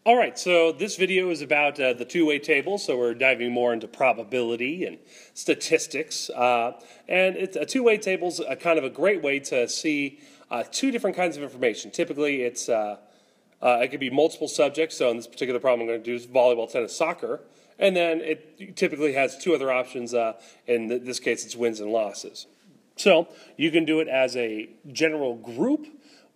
All right, so this video is about the two-way table, so we're diving more into probability and statistics. And a two-way table is kind of a great way to see two different kinds of information. Typically, it could be multiple subjects, so in this particular problem I'm going to do is volleyball, tennis, soccer. And then it typically has two other options. In this case, it's wins and losses. So you can do it as a general group,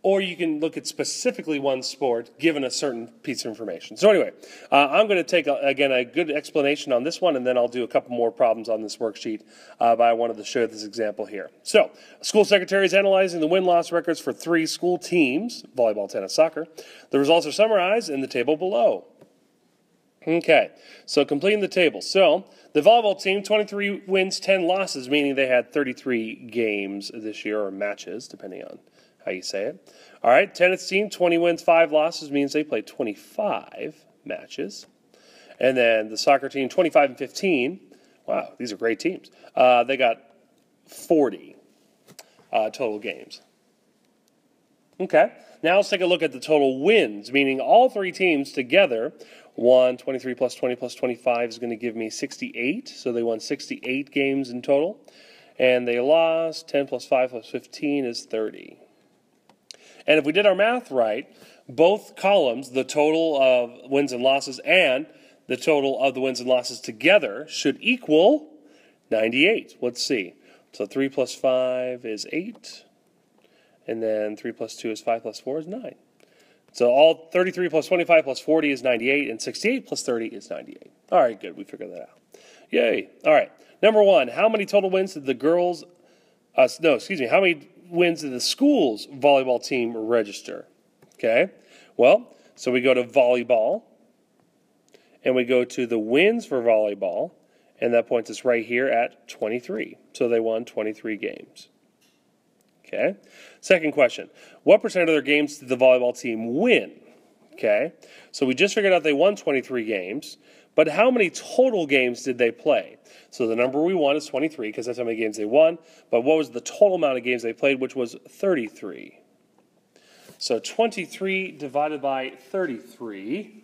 or you can look at specifically one sport given a certain piece of information. So anyway, I'm going to take, again, a good explanation on this one, and then I'll do a couple more problems on this worksheet, but I wanted to show this example here. So, a school secretary is analyzing the win-loss records for 3 school teams, volleyball, tennis, soccer. The results are summarized in the table below. Okay, so completing the table. So, the volleyball team, 23 wins, 10 losses, meaning they had 33 games this year, or matches, depending on how you say it. All right, tennis team, 20 wins, 5 losses, means they played 25 matches. And then the soccer team, 25 and 15. Wow, these are great teams. They got 40 total games. Okay, now let's take a look at the total wins, meaning all 3 teams together won. 23 plus 20 plus 25 is going to give me 68. So they won 68 games in total. And they lost 10 plus 5 plus 15 is 30. And if we did our math right, both columns, the total of wins and losses and the total of the wins and losses together, should equal 98. Let's see. So 3 plus 5 is 8. And then 3 plus 2 is 5 plus 4 is 9. So all 33 plus 25 plus 40 is 98, and 68 plus 30 is 98. All right, good. We figured that out. Yay. All right. Number 1, how many total wins did the girls, how many wins did the school's volleyball team register? Okay. Well, so we go to volleyball, and we go to the wins for volleyball, and that points us right here at 23. So they won 23 games. Okay. Second question, what percent of their games did the volleyball team win? Okay. So we just figured out they won 23 games, but how many total games did they play? So the number we want is 23 because that's how many games they won, but what was the total amount of games they played, which was 33? So 23 divided by 33.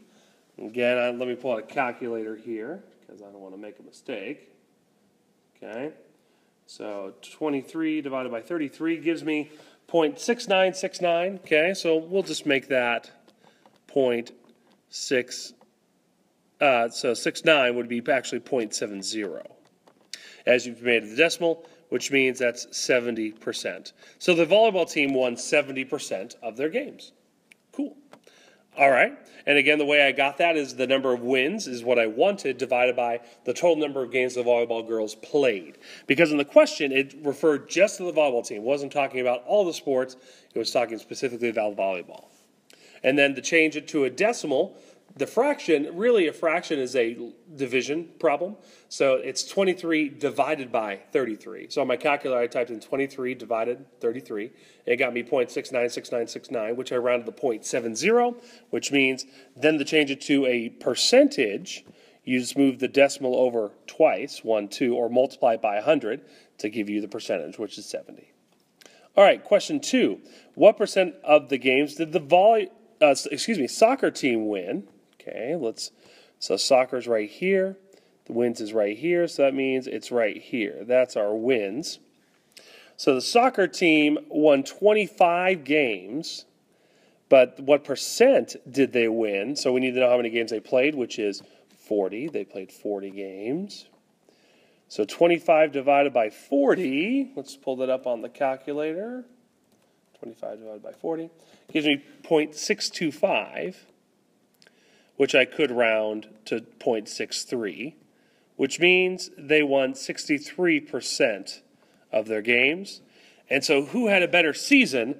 Again, let me pull out a calculator here because I don't want to make a mistake. Okay. So 23 divided by 33 gives me 0.6969. Okay, so we'll just make that 0.6. So 69 would be actually 0.70. As you've made the decimal, which means that's 70%. So the volleyball team won 70% of their games. Cool. All right. And again, the way I got that is the number of wins is what I wanted divided by the total number of games the volleyball girls played. Because in the question, it referred just to the volleyball team. It wasn't talking about all the sports. It was talking specifically about volleyball. And then to change it to a decimal, the fraction, really a fraction is a division problem. So it's 23 divided by 33. So on my calculator, I typed in 23 divided 33. It got me 0.696969, which I rounded to 0.70, which means then to change it to a percentage, you just move the decimal over twice, 1, 2, or multiply it by 100 to give you the percentage, which is 70. All right, question 2. What percent of the games did the soccer team win? Okay, so soccer's right here, the wins is right here, so that means it's right here. That's our wins. So the soccer team won 25 games, but what percent did they win? So we need to know how many games they played, which is 40. They played 40 games. So 25 divided by 40, let's pull that up on the calculator. 25 divided by 40 gives me 0.625. which I could round to 0.63, which means they won 63% of their games. And so who had a better season,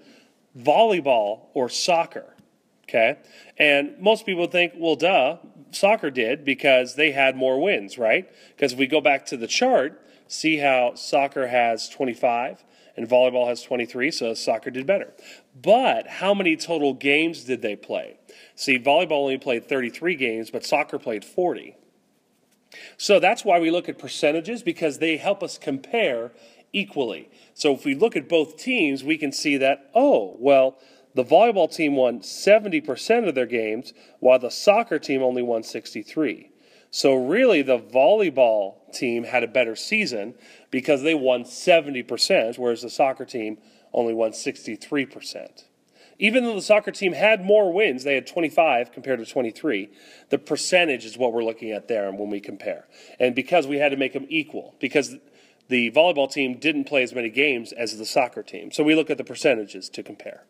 volleyball or soccer? Okay? And most people think, well, duh, soccer did because they had more wins, right? Because if we go back to the chart, see how soccer has 25 and volleyball has 23, so soccer did better. But how many total games did they play? See, volleyball only played 33 games, but soccer played 40. So that's why we look at percentages, because they help us compare equally. So if we look at both teams, we can see that, oh, well, The volleyball team won 70% of their games, while the soccer team only won 63%. So really, the volleyball team had a better season because they won 70%, whereas the soccer team only won 63%. Even though the soccer team had more wins, they had 25 compared to 23, the percentage is what we're looking at there when we compare. And because we had to make them equal, because the volleyball team didn't play as many games as the soccer team. So we look at the percentages to compare.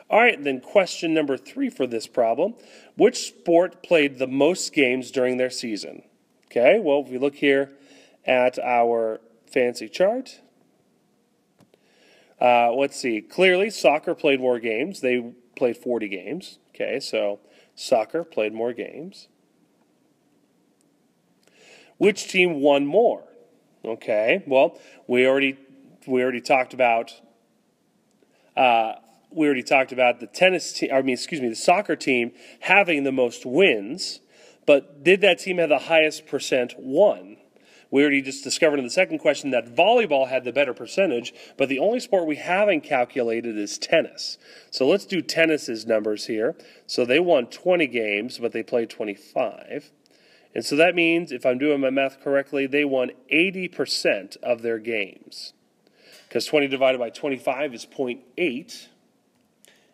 All right, then question number 3 for this problem. Which sport played the most games during their season? Okay, well, if we look here at our fancy chart, let's see. Clearly, soccer played more games. They played 40 games. Okay, so soccer played more games. Which team won more? Okay, well, we already talked about the the soccer team having the most wins, but did that team have the highest percent won? We already just discovered in the second question that volleyball had the better percentage, but the only sport we haven't calculated is tennis. So let's do tennis's numbers here. So they won 20 games, but they played 25. And so that means, if I'm doing my math correctly, they won 80% of their games. Because 20 divided by 25 is 0.8,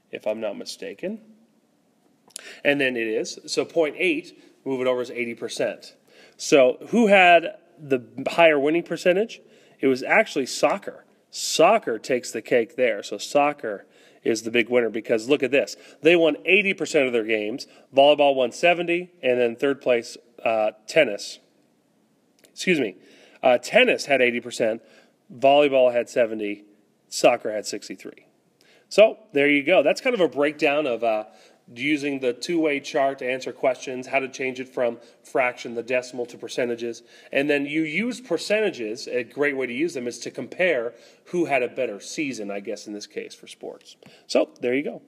if I'm not mistaken. And then it is. So 0.8, move it over, is 80%. So who had the higher winning percentage? It was actually soccer. Soccer takes the cake there. So soccer is the big winner because look at this. They won 80% of their games. Volleyball won 70, and then third place, tennis. Tennis had 80%. Volleyball had 70. Soccer had 63. So there you go. That's kind of a breakdown of using the two-way chart to answer questions, how to change it from fraction, the decimal, to percentages. And then you use percentages. A great way to use them is to compare who had a better season, I guess, in this case, for sports. So there you go.